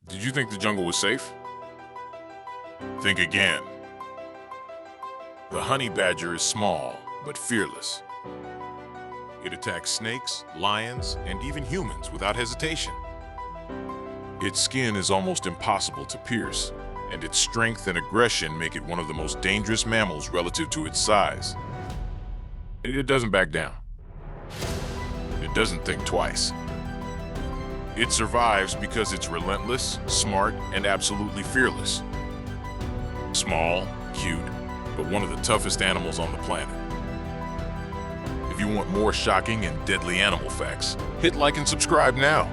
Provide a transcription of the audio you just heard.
Did you think the jungle was safe? Think again. The honey badger is small, but fearless. It attacks snakes, lions, and even humans without hesitation. Its skin is almost impossible to pierce, and its strength and aggression make it one of the most dangerous mammals relative to its size. It doesn't back down. It doesn't think twice. It survives because it's relentless, smart, and absolutely fearless. Small, cute, but one of the toughest animals on the planet. If you want more shocking and deadly animal facts, hit like and subscribe now.